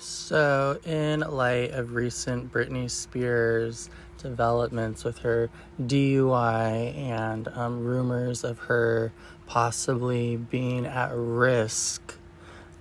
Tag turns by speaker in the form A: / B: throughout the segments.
A: So, in light of recent Britney Spears developments with her DUI and rumors of her possibly being at risk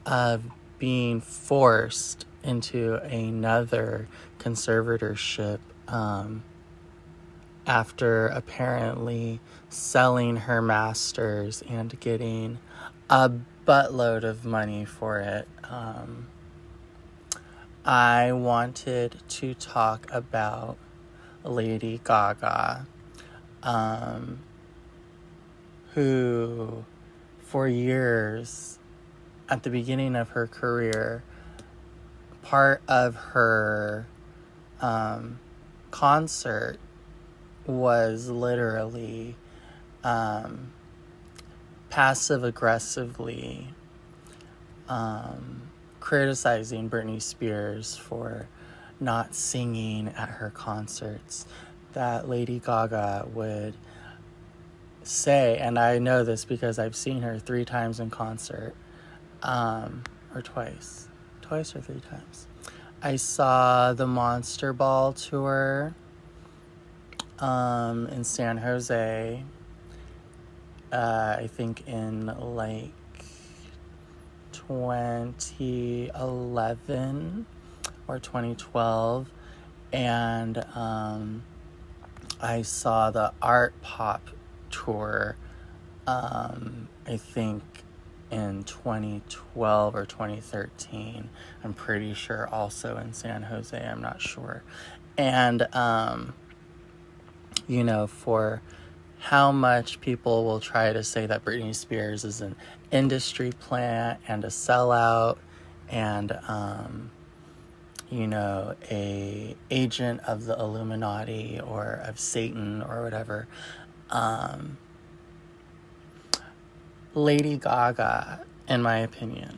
A: of being forced into another conservatorship after apparently selling her masters and getting a buttload of money for it. I wanted to talk about Lady Gaga, who for years, at the beginning of her career, part of her concert was literally passive-aggressively criticizing Britney Spears for not singing at her concerts. That Lady Gaga would say, and I know this because I've seen her 3 times in concert, or twice or 3 times. I saw the Monster Ball tour in San Jose, I think in like 2011 or 2012, and I saw the Art Pop tour I think in 2012 or 2013. I'm pretty sure also in San Jose, I'm not sure. And for how much people will try to say that Britney Spears is an industry plant and a sellout and, a agent of the Illuminati or of Satan or whatever. Lady Gaga, in my opinion,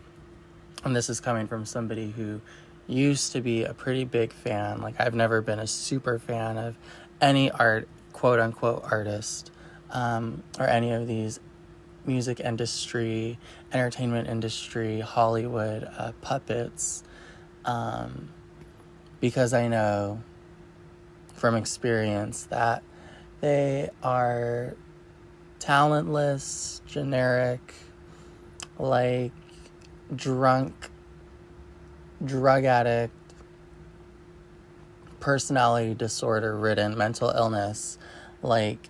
A: and this is coming from somebody who used to be a pretty big fan, like I've never been a super fan of any quote-unquote artist, or any of these music industry, entertainment industry, Hollywood puppets, because I know from experience that they are talentless, generic, like drunk, drug addict, personality disorder ridden, mental illness, like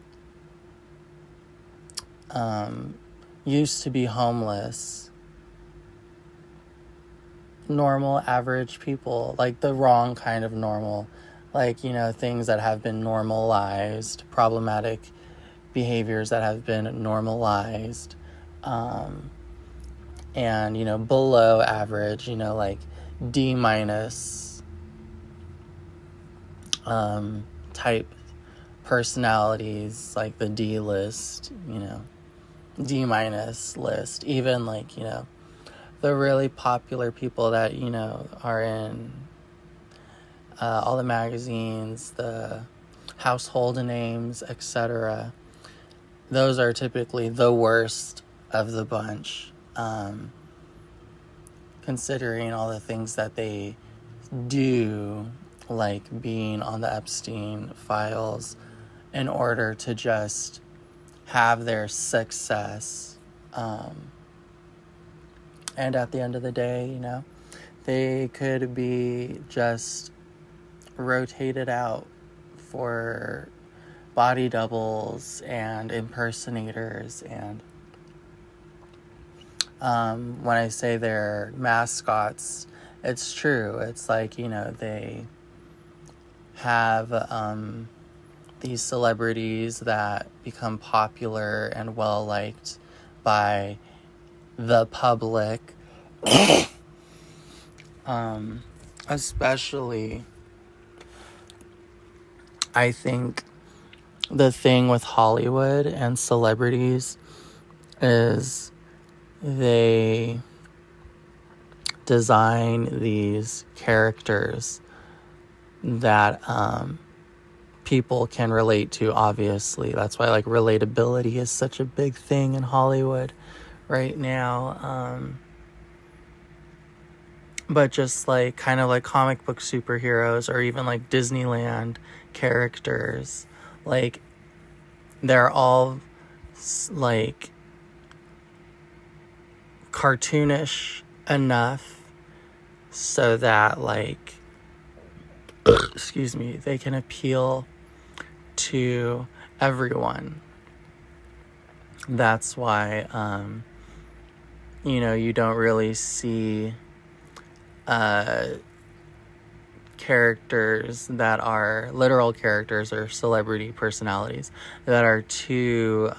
A: used to be homeless, normal, average people, like the wrong kind of normal, like, things that have been normalized, problematic behaviors that have been normalized, and, below average, like D- type personalities, like the D list, D- list, even like, the really popular people that, are in all the magazines, the household names, etc. Those are typically the worst of the bunch, considering all the things that they do, like being on the Epstein files, in order to just have their success. And at the end of the day, they could be just rotated out for body doubles and impersonators. And when I say they're mascots, it's true. It's like, they have these celebrities that become popular and well-liked by the public, especially, I think the thing with Hollywood and celebrities is they design these characters that people can relate to, obviously. That's why, like, relatability is such a big thing in Hollywood right now. but just like kind of like comic book superheroes or even like Disneyland characters. Like, they're all like cartoonish enough so that like excuse me, they can appeal to everyone. That's why you don't really see characters that are literal characters or celebrity personalities that are too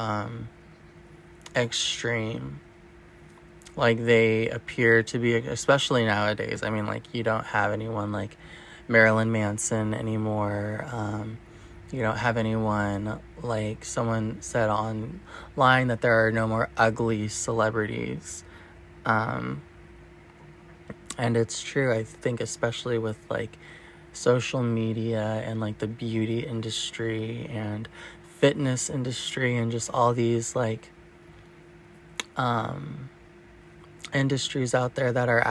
A: extreme. Like, they appear to be, especially nowadays. I mean, like, you don't have anyone like Marilyn Manson anymore. You don't have anyone like, someone said online that there are no more ugly celebrities. And it's true. I think especially with like social media and like the beauty industry and fitness industry and just all these like industries out there that are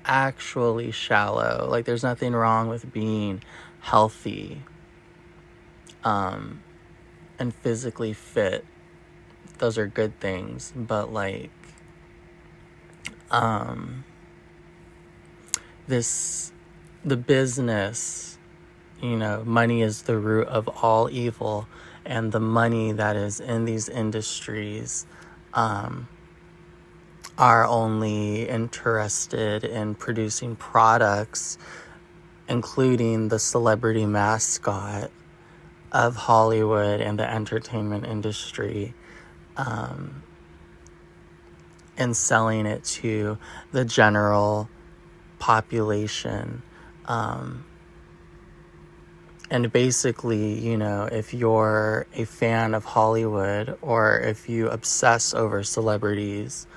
A: actually shallow. Like, there's nothing wrong with being healthy and physically fit. Those are good things, but like the business, money is the root of all evil, and the money that is in these industries are only interested in producing products, including the celebrity mascot of Hollywood and the entertainment industry, and selling it to the general population. And basically, if you're a fan of Hollywood or if you obsess over celebrities,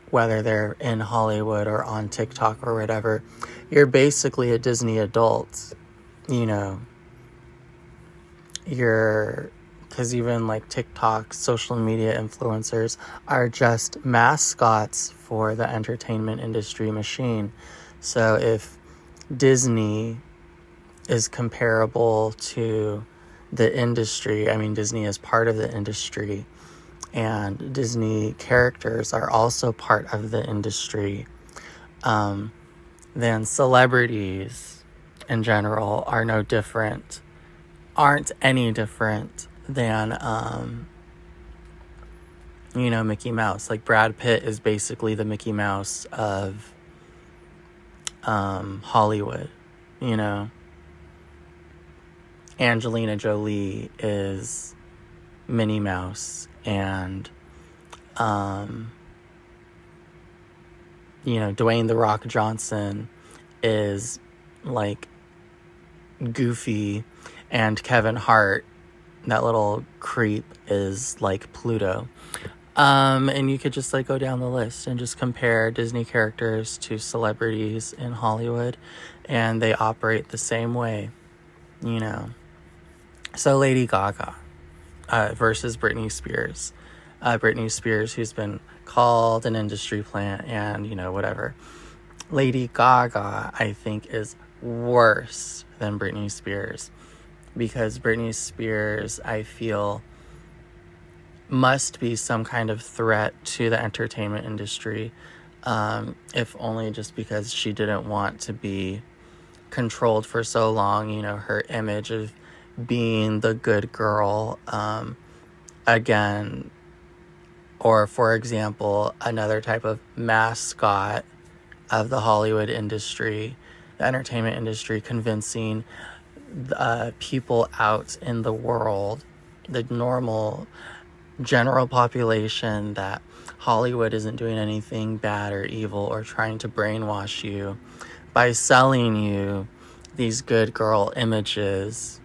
A: whether they're in Hollywood or on TikTok or whatever, you're basically a Disney adult. Because even like TikTok, social media influencers are just mascots for the entertainment industry machine. So if Disney is comparable to the industry, I mean, Disney is part of the industry, and Disney characters are also part of the industry, then celebrities in general aren't any different than, Mickey Mouse. Like, Brad Pitt is basically the Mickey Mouse of Hollywood, Angelina Jolie is Minnie Mouse, and Dwayne "The Rock" Johnson is like Goofy, and Kevin Hart, that little creep, is like Pluto. And you could just like go down the list and just compare Disney characters to celebrities in Hollywood, and they operate the same way, So Lady Gaga versus Britney Spears. Britney Spears, who's been called an industry plant and, whatever. Lady Gaga, I think, is worse than Britney Spears, because Britney Spears, I feel, must be some kind of threat to the entertainment industry, if only just because she didn't want to be controlled for so long. Her image of being the good girl, again, or for example, another type of mascot of the Hollywood industry, the entertainment industry, convincing people out in the world, the normal general population, that Hollywood isn't doing anything bad or evil or trying to brainwash you by selling you these good girl images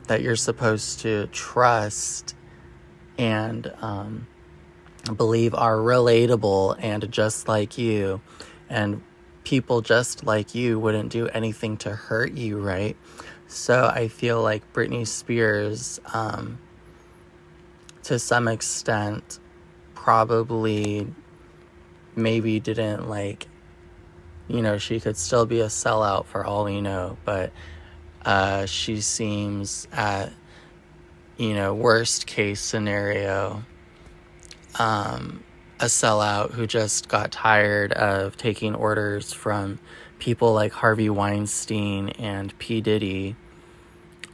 A: that you're supposed to trust and believe are relatable and just like you, and people just like you wouldn't do anything to hurt you, right? So I feel like Britney Spears, to some extent, probably maybe didn't, like, she could still be a sellout for all we know, but she seems at, worst case scenario, a sellout who just got tired of taking orders from people like Harvey Weinstein and P. Diddy,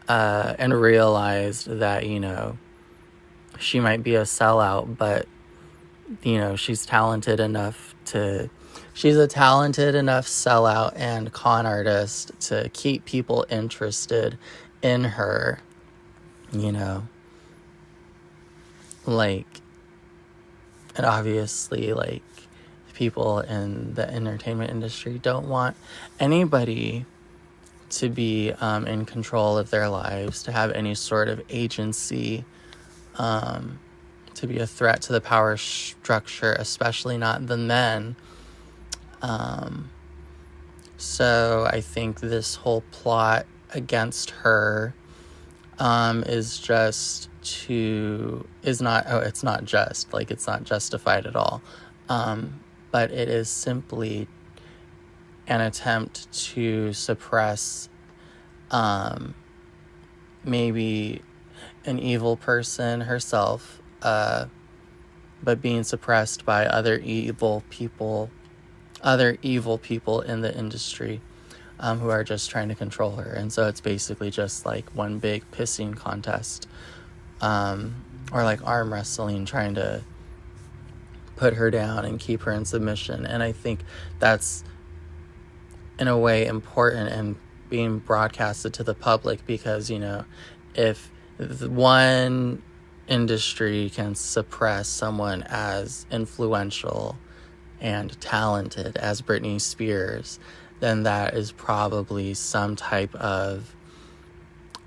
A: and realized that, she might be a sellout, but, she's a talented enough sellout and con artist to keep people interested in her, like, and obviously, like, people in the entertainment industry don't want anybody to be in control of their lives, to have any sort of agency, to be a threat to the power structure, especially not the men. So I think this whole plot against her it's not justified at all. But it is simply an attempt to suppress maybe an evil person herself, but being suppressed by other evil people in the industry, who are just trying to control her. And so it's basically just like one big pissing contest, or like arm wrestling, trying to put her down and keep her in submission. And I think that's, in a way, important and being broadcasted to the public, because, if one industry can suppress someone as influential and talented as Britney Spears, then that is probably some type of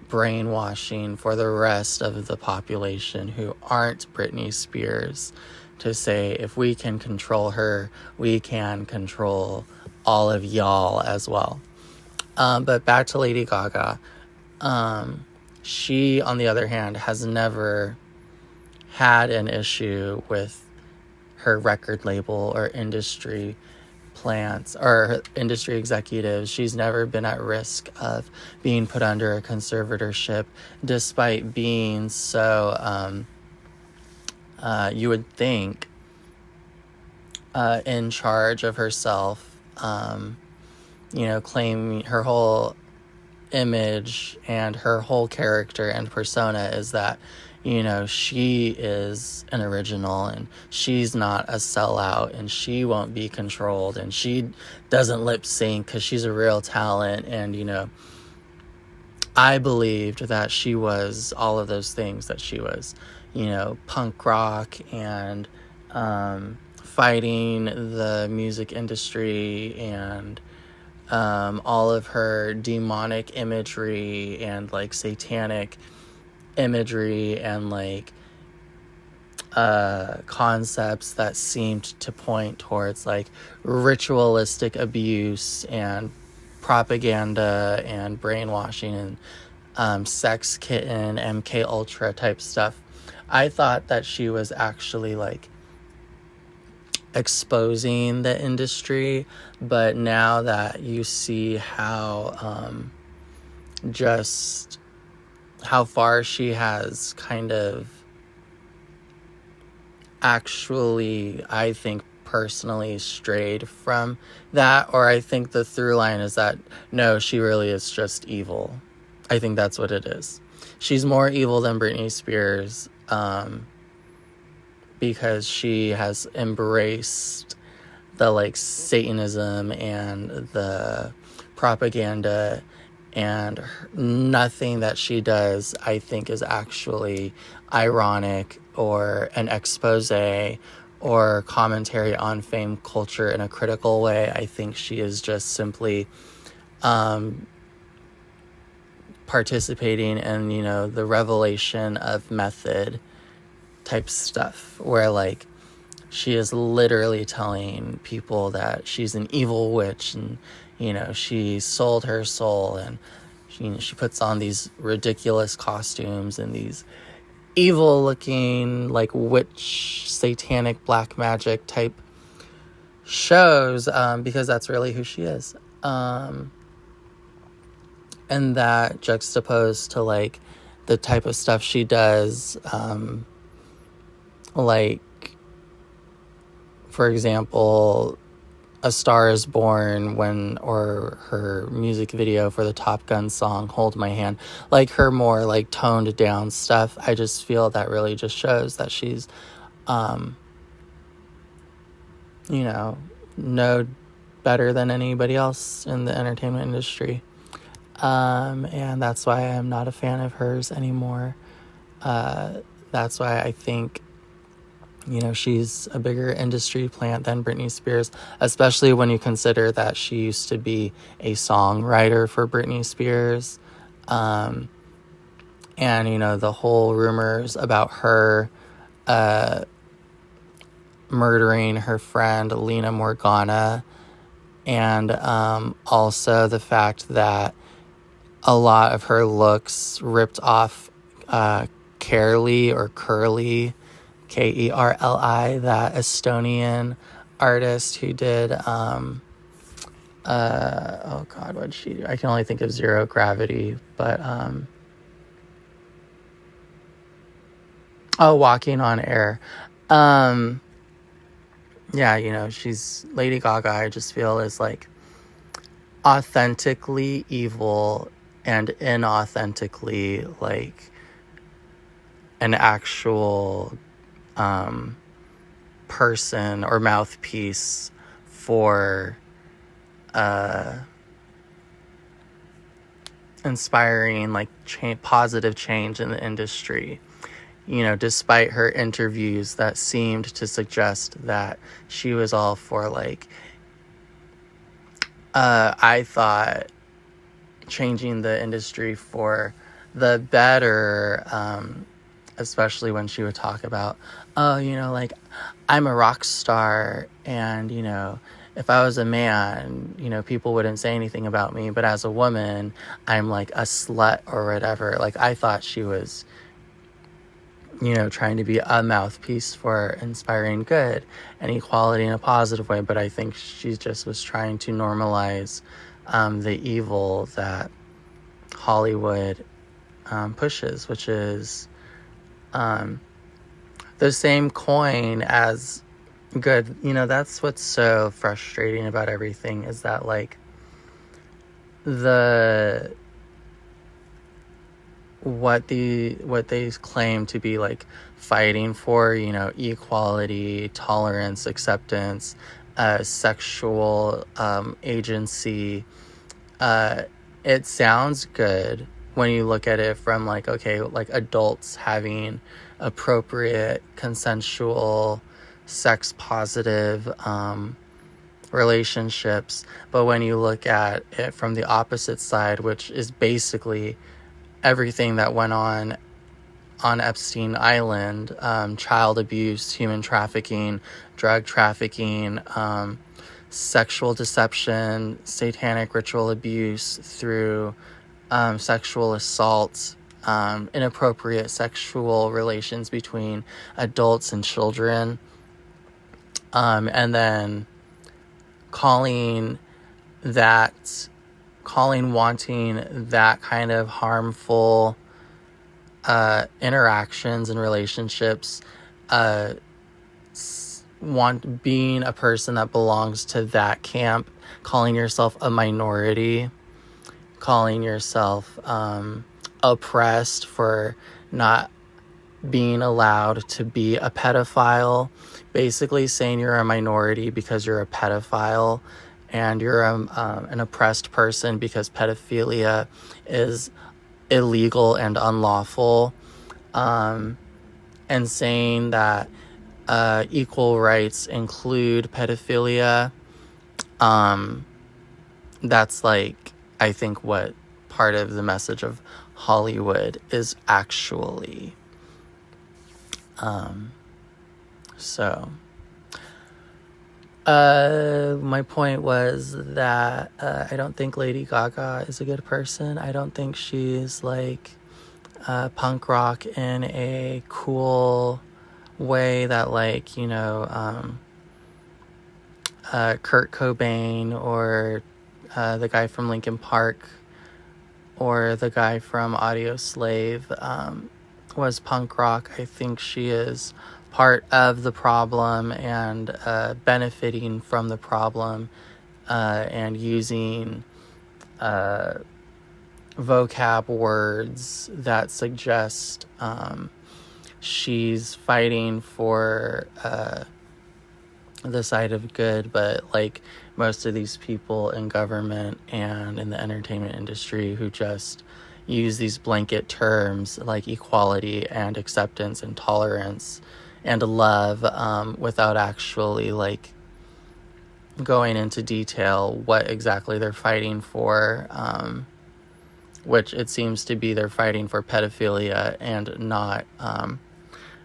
A: brainwashing for the rest of the population who aren't Britney Spears, to say, if we can control her, we can control all of y'all as well. But back to Lady Gaga. She, on the other hand, has never had an issue with her record label or industry plants or industry executives. She's never been at risk of being put under a conservatorship, despite being so, you would think, in charge of herself, claiming her whole image and her whole character and persona is that, she is an original and she's not a sellout and she won't be controlled and she doesn't lip sync because she's a real talent. And, I believed that she was all of those things, that she was, punk rock and fighting the music industry and all of her demonic imagery and like satanic imagery and like concepts that seemed to point towards like ritualistic abuse and propaganda and brainwashing and sex kitten, MK Ultra type stuff. I thought that she was actually like exposing the industry, but now that you see how just how far she has kind of actually, I think personally, strayed from that, or I think the through line is that no, she really is just evil. I think that's what it is. She's more evil than Britney Spears, because she has embraced the like Satanism and the propaganda, and nothing that she does, I think, is actually ironic or an expose or commentary on fame culture in a critical way. I think she is just simply participating in, the revelation of method type stuff, where like she is literally telling people that she's an evil witch and, she sold her soul, and she puts on these ridiculous costumes and these evil looking like witch satanic black magic type shows, because that's really who she is. And that juxtaposed to, like, the type of stuff she does, like, for example, A Star Is Born, or her music video for the Top Gun song, Hold My Hand, like her more like toned down stuff. I just feel that really just shows that she's, no better than anybody else in the entertainment industry. And that's why I'm not a fan of hers anymore. That's why I think, she's a bigger industry plant than Britney Spears, especially when you consider that she used to be a songwriter for Britney Spears. And, the whole rumors about her murdering her friend Lena Morgana, and also the fact that a lot of her looks ripped off Kerli or Curly, Kerli, that Estonian artist who did, oh God, what did she do? I can only think of Zero Gravity, but, Walking on Air. Yeah, she's Lady Gaga, I just feel, is like authentically evil and inauthentically like an actual person or mouthpiece for inspiring like positive change in the industry. Despite her interviews that seemed to suggest that she was all for like, I thought, changing the industry for the better, especially when she would talk about, like, I'm a rock star, and, if I was a man, people wouldn't say anything about me, but as a woman, I'm like a slut or whatever. Like, I thought she was, trying to be a mouthpiece for inspiring good and equality in a positive way, but I think she just was trying to normalize the evil that Hollywood pushes, which is the same coin as good. That's what's so frustrating about everything, is that like what they claim to be like fighting for, equality, tolerance, acceptance, sexual agency, it sounds good when you look at it from like, okay, like adults having appropriate, consensual, sex positive relationships. But when you look at it from the opposite side, which is basically everything that went on Epstein Island, child abuse, human trafficking, drug trafficking, sexual deception, satanic ritual abuse through sexual assault, inappropriate sexual relations between adults and children, and then calling wanting that kind of harmful interactions and relationships, being a person that belongs to that camp, calling yourself a minority, calling yourself oppressed for not being allowed to be a pedophile, basically saying you're a minority because you're a pedophile, and you're an oppressed person because pedophilia is illegal and unlawful, and saying that equal rights include pedophilia. That's like, I think, what part of the message of Hollywood is actually. My point was that I don't think Lady Gaga is a good person. I don't think she's like punk rock in a cool way that, like, Kurt Cobain or the guy from Linkin Park or the guy from Audio Slave was punk rock. I think she is part of the problem and benefiting from the problem and using vocab words that suggest she's fighting for the side of good, but like most of these people in government and in the entertainment industry who just use these blanket terms like equality and acceptance and tolerance and love without actually like going into detail what exactly they're fighting for, which it seems to be they're fighting for pedophilia and not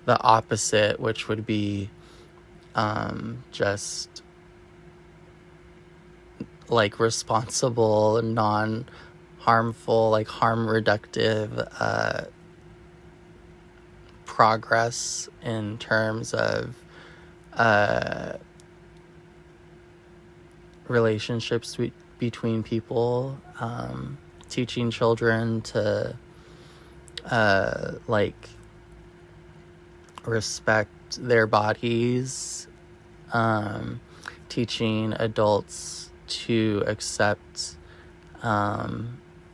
A: the opposite, which would be just like responsible, non-harmful, like harm reductive progress in terms of relationships between people, teaching children to like respect their bodies, teaching adults to accept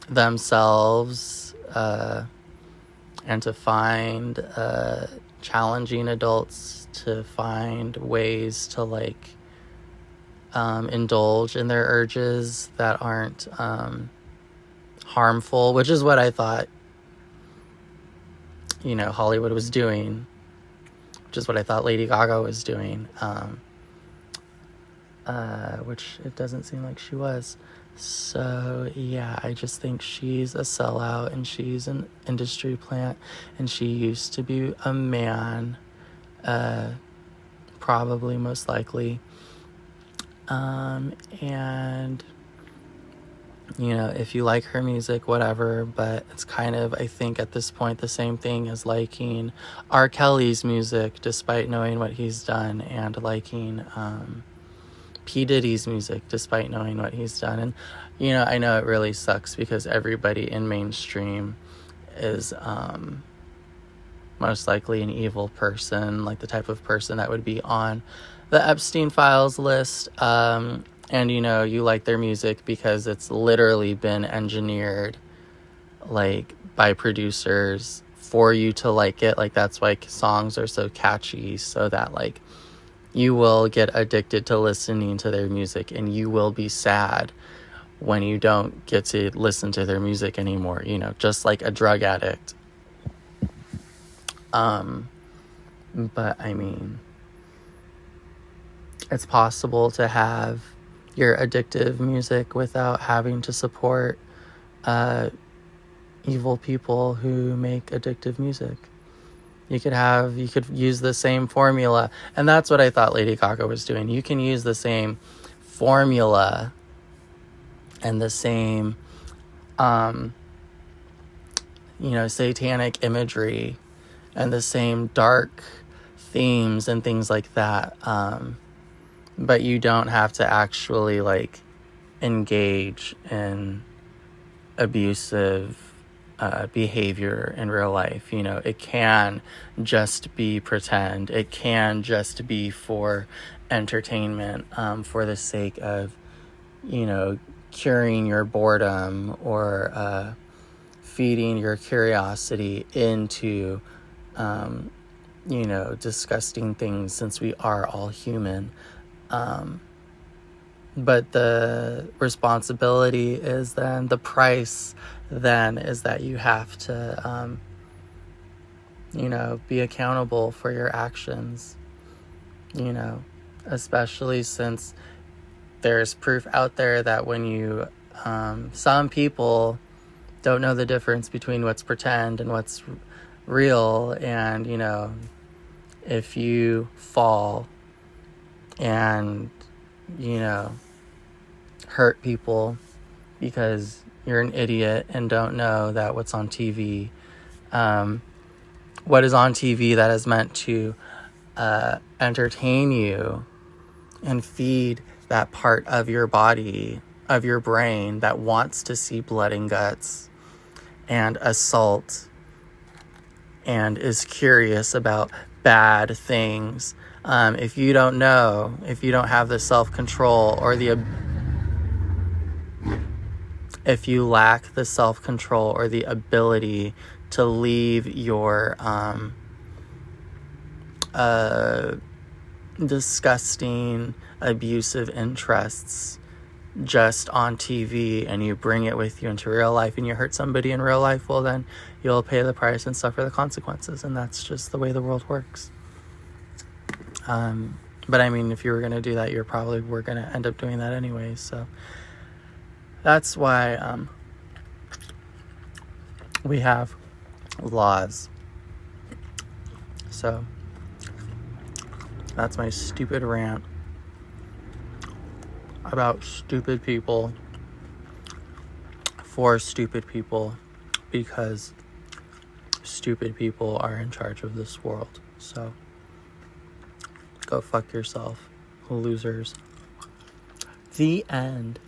A: themselves and to find challenging adults to find ways to like indulge in their urges that aren't harmful, which is what I thought, you know, Hollywood was doing, which is what I thought Lady Gaga was doing, which it doesn't seem like she was. So yeah, I just think she's a sellout and she's an industry plant, and she used to be a man, probably most likely. And you know, if you like her music, whatever, but it's kind of, I think at this point, the same thing as liking R. Kelly's music, despite knowing what he's done, and liking P. Diddy's music, despite knowing what he's done. And, you know, I know it really sucks because everybody in mainstream is most likely an evil person, like the type of person that would be on the Epstein Files list. And, you know, you like their music because it's literally been engineered, like, by producers for you to like it. Like, that's why songs are so catchy, so that, like, you will get addicted to listening to their music, and you will be sad when you don't get to listen to their music anymore, you know, just like a drug addict. But, I mean, it's possible to have your addictive music without having to support evil people who make addictive music. You could use the same formula, and that's what I thought Lady Gaga was doing. You can use the same formula and the same satanic imagery and the same dark themes and things like that, but you don't have to actually like engage in abusive behavior in real life. You know, it can just be pretend. It can just be for entertainment, for the sake of, you know, curing your boredom or feeding your curiosity into disgusting things, since we are all human. But the responsibility is then, the price then is that you have to, be accountable for your actions, especially since there's proof out there that when you, some people don't know the difference between what's pretend and what's real. And, if you fall and, hurt people because you're an idiot and don't know that what's on TV, what is on TV that is meant to entertain you and feed that part of your body, of your brain, that wants to see blood and guts and assault and is curious about bad things. If you don't know, if you don't have the self-control or if you lack the self-control or the ability to leave your disgusting, abusive interests just on TV, and you bring it with you into real life and you hurt somebody in real life, well, then you'll pay the price and suffer the consequences. And that's just the way the world works. But I mean, if you were going to do that, you're probably were going to end up doing that anyway. So that's why we have laws. So that's my stupid rant about stupid people for stupid people, because stupid people are in charge of this world. So go fuck yourself, losers. The end.